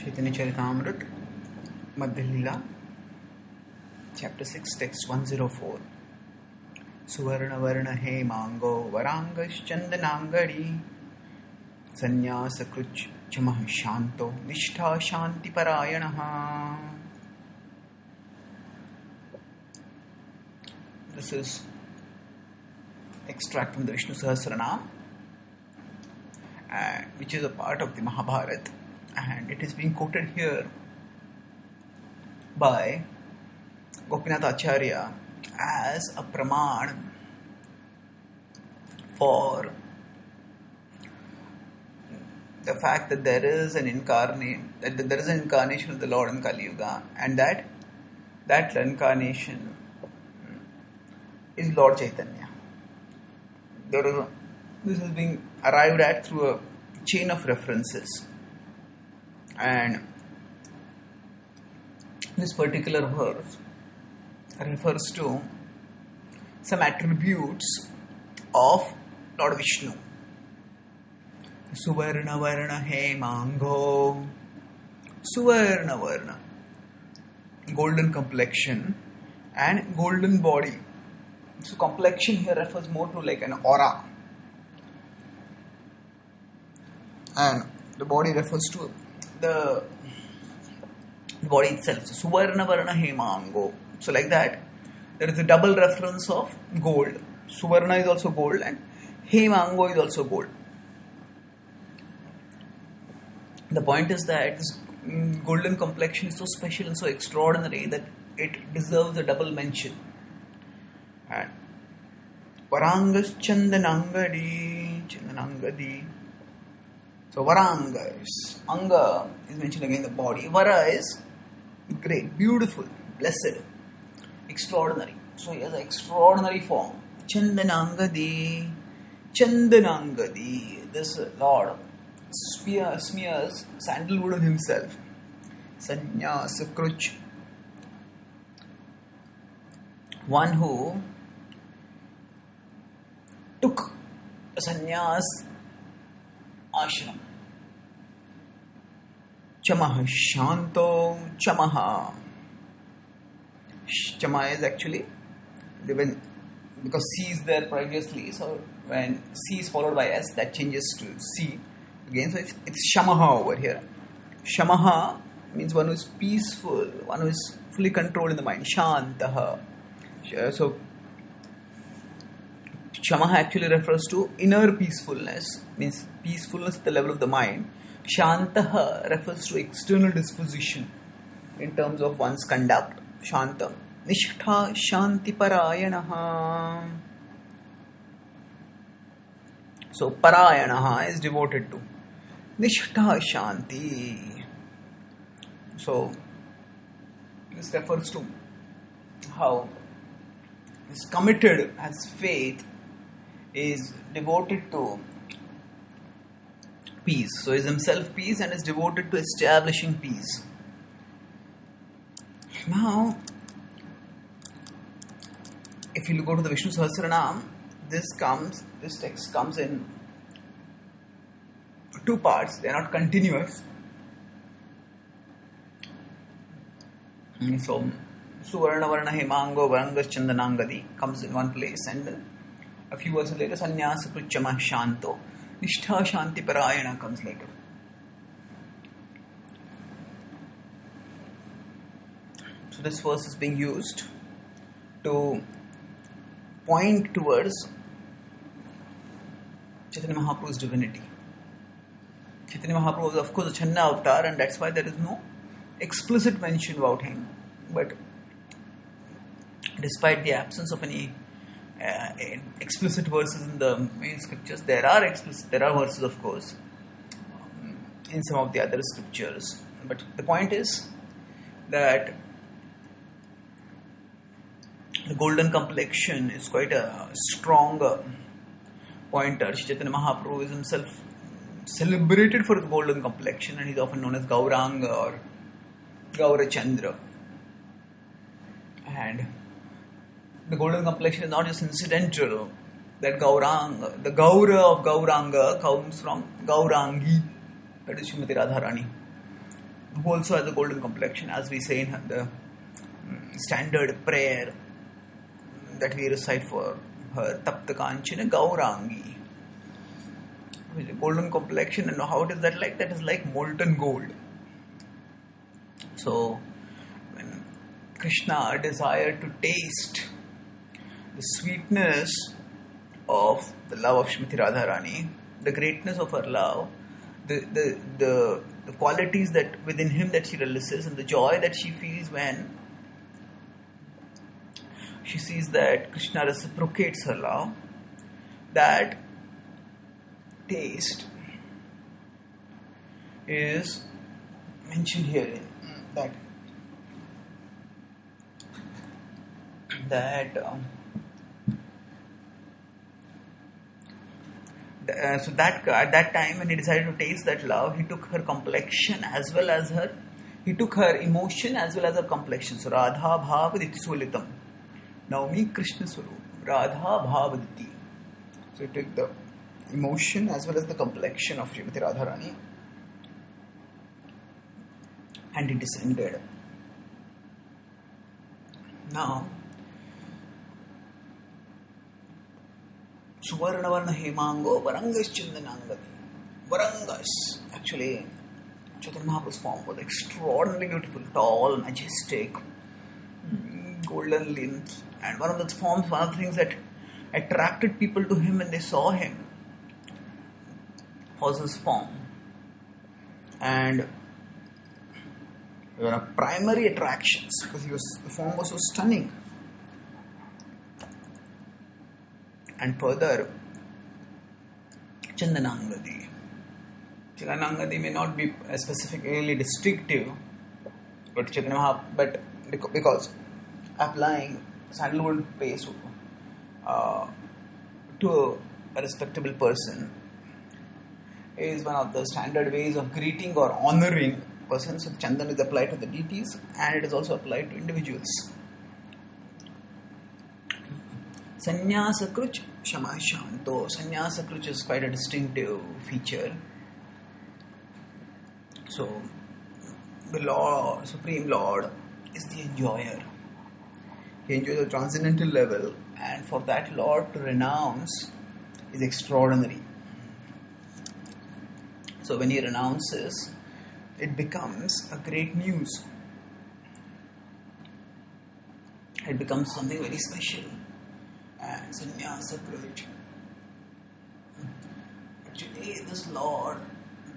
Chaitanya Charitamrita, Madhya Leela, Chapter 6, Text 104. Suvarna Varna He Mango Varangas Chandanangadi Sannyasa Kruch Chamah Shanto Nishtha Shanti Parayanaha. This is extract from the Vishnu Sahasranam, which is a part of the Mahabharata, and it is being quoted here by Gopinath Acharya as a praman for the fact that there is an incarnation of the Lord in Kali Yuga, and that incarnation is Lord Chaitanya. This is being arrived at through a chain of references, and this particular verse refers to some attributes of Lord Vishnu. Suvarna Varna He Mango. Suvarna Varna, golden complexion and golden body. So complexion here refers more to like an aura, and the body refers to the body itself. So Suvarna Varna He Mango. So like that, there is a double reference of gold. Suvarna is also gold and He Mango is also gold. The point is that this golden complexion is so special and so extraordinary that it deserves a double mention. And Varangas Chandanangadi. So Varangas, Anga is mentioned again, the body. Vara is great, beautiful, blessed, extraordinary. So he has an extraordinary form. Chandanangadi, this Lord smears sandalwood on himself. Sannyasa Kruch, one who took a sannyas ashram. Chamaha Shanto Chamaha. Chama is actually because C is there previously, so when C is followed by S, that changes to C again. So it's Shamaha over here. Shamaha means one who is peaceful, one who is fully controlled in the mind. Shantaha. So Shamaha actually refers to inner peacefulness, means peacefulness at the level of the mind. Shantaha refers to external disposition in terms of one's conduct. Shantam. Nishtha Shanti Parayanaha. So Parayanaha is devoted to. Nishtha Shanti. So this refers to how this committed as faith is devoted to peace. So he is himself peace and is devoted to establishing peace. Now, if you go to the Vishnu Sahasranam, this text comes in two parts. They are not continuous. So, Suvarna Varna He Mango Varangas Chandanangadi comes in one place, and then a few verses later, Sannyasa Kruchama Shanto Nishtha Shanti Parayana comes later. So this verse is being used to point towards Chaitanya Mahaprabhu's divinity. Chaitanya Mahaprabhu is of course a Channa avatar, and that's why there is no explicit mention about him. But despite the absence of any explicit verses in the main scriptures, there are verses of course in some of the other scriptures. But the point is that the golden complexion is quite a strong pointer. Chaitanya Mahaprabhu is himself celebrated for his golden complexion, and he is often known as Gauranga or Gaurachandra. And the golden complexion is not just incidental. That Gauranga, the Gaura of Gauranga comes from Gaurangi, that is Srimati Radharani. who also has a golden complexion, as we say in the standard prayer that we recite for her, Tapta Kanchana Gaurangi, with a golden complexion. And how is that like? That is like molten gold. So, when Krishna desired to taste the sweetness of the love of Srimati Radharani, the greatness of her love, the qualities that within him that she realizes, and the joy that she feels when she sees that Krishna reciprocates her love, that taste is mentioned here in so that at that time when he decided to taste that love, he took her complexion as well as he took her emotion as well as her complexion. So Radha Bhavaditi Sulitam. Naumi Krishna Swarup. Radha Bhavaditi. So he took the emotion as well as the complexion of Srimati Radharani, and he descended. Now, Suvarnavarna Hemango, Varangas Chindanangati. Varangas, actually, Chaitanya Mahaprabhu's form was extraordinarily beautiful, tall, majestic, golden length. And one of the things that attracted people to him when they saw him was his form. And there were primary attractions because the form was so stunning. And further, Chandanangadi. Chandanangadi may not be specifically distinctive, but because applying sandalwood paste to a respectable person is one of the standard ways of greeting or honoring persons. So Chandan is applied to the deities and it is also applied to individuals. Sannyasa Kruch Shama Shanto. Sannyasa Kruch is quite a distinctive feature. So, the Lord, Supreme Lord, is the enjoyer. He enjoys a transcendental level, and for that Lord to renounce is extraordinary. So, when he renounces, it becomes a great news. It becomes something very special. And sannyasa Kruch. Actually, this Lord,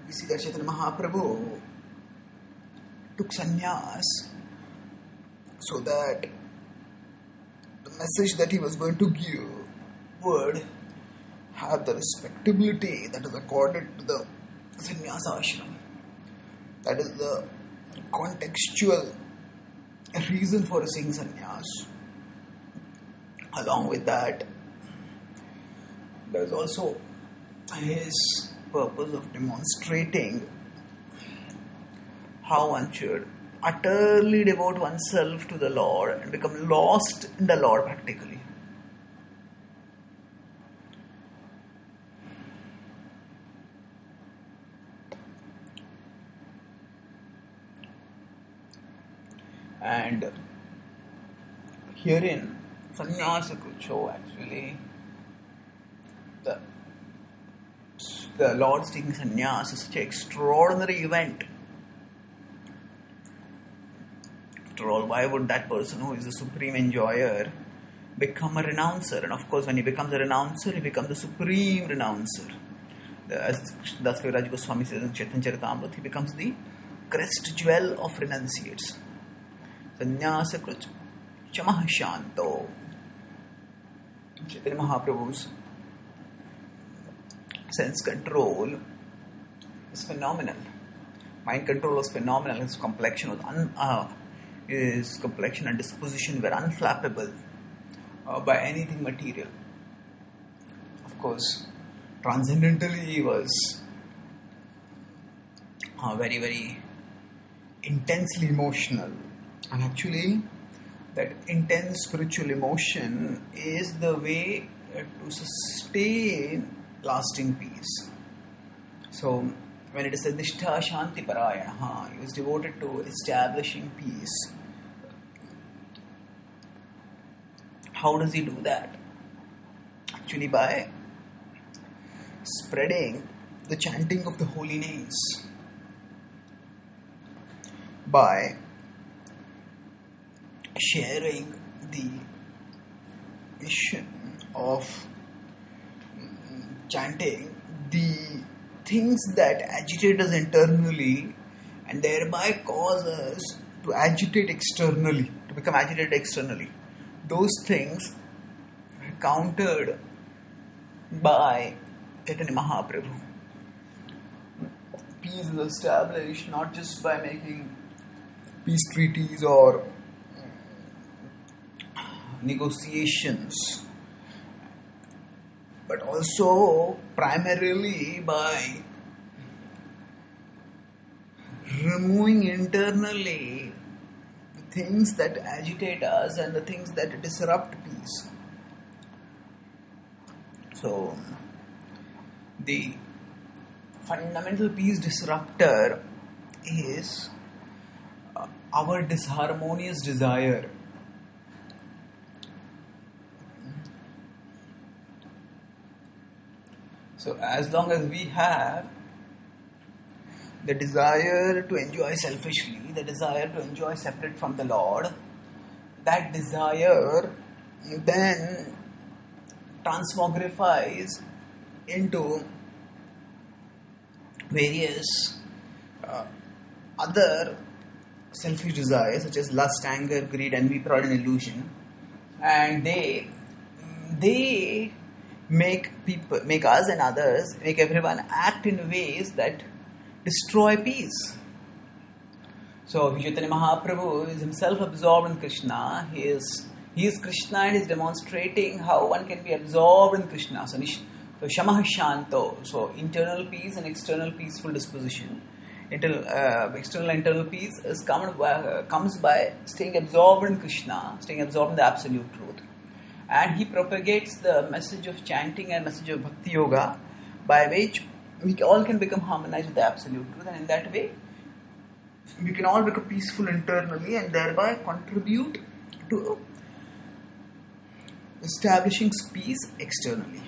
we see that Chaitanya Mahaprabhu took sannyas so that the message that he was going to give would have the respectability that is accorded to the sannyasa ashram. That is the contextual reason for saying sannyas. Along with that, there is also his purpose of demonstrating how one should utterly devote oneself to the Lord and become lost in the Lord practically. And herein, sannyasa Krucho actually, the Lord's taking sannyas is such an extraordinary event. After all, why would that person who is the supreme enjoyer become a renouncer? And of course, when he becomes a renouncer, he becomes the supreme renouncer. As Das Kaviraj Goswami says in Chaitanya Charitamrita, he becomes the crest jewel of renunciates. Sannyasa Kruch Chamah Shanto. Chaitanya Mahaprabhu's sense control is phenomenal. Mind control was phenomenal. His complexion and disposition were unflappable by anything material. Of course, transcendentally he was very, very intensely emotional. And actually, that intense spiritual emotion is the way to sustain lasting peace. So, when it is said Nishtha Shanti Parayana, he was devoted to establishing peace. How does he do that? Actually, by spreading the chanting of the holy names, by sharing the mission of chanting the things that agitate us internally and thereby cause us to agitate externally, to become agitated externally. Those things are countered by Chaitanya Mahaprabhu. Peace is established not just by making peace treaties or negotiations, but also primarily by removing internally the things that agitate us and the things that disrupt peace. So, the fundamental peace disruptor is our disharmonious desire. So as long as we have the desire to enjoy selfishly, the desire to enjoy separate from the Lord, that desire then transmogrifies into various other selfish desires such as lust, anger, greed, envy, pride and illusion, and they make us and others, make everyone act in ways that destroy peace. So Chaitanya Mahaprabhu is himself absorbed in Krishna. He is Krishna and is demonstrating how one can be absorbed in Krishna. So Shamah Shanto, so internal peace and external peaceful disposition. External and internal peace comes by staying absorbed in Krishna, staying absorbed in the absolute truth. And he propagates the message of chanting and message of Bhakti Yoga, by which we all can become harmonized with the absolute truth, and in that way we can all become peaceful internally and thereby contribute to establishing peace externally.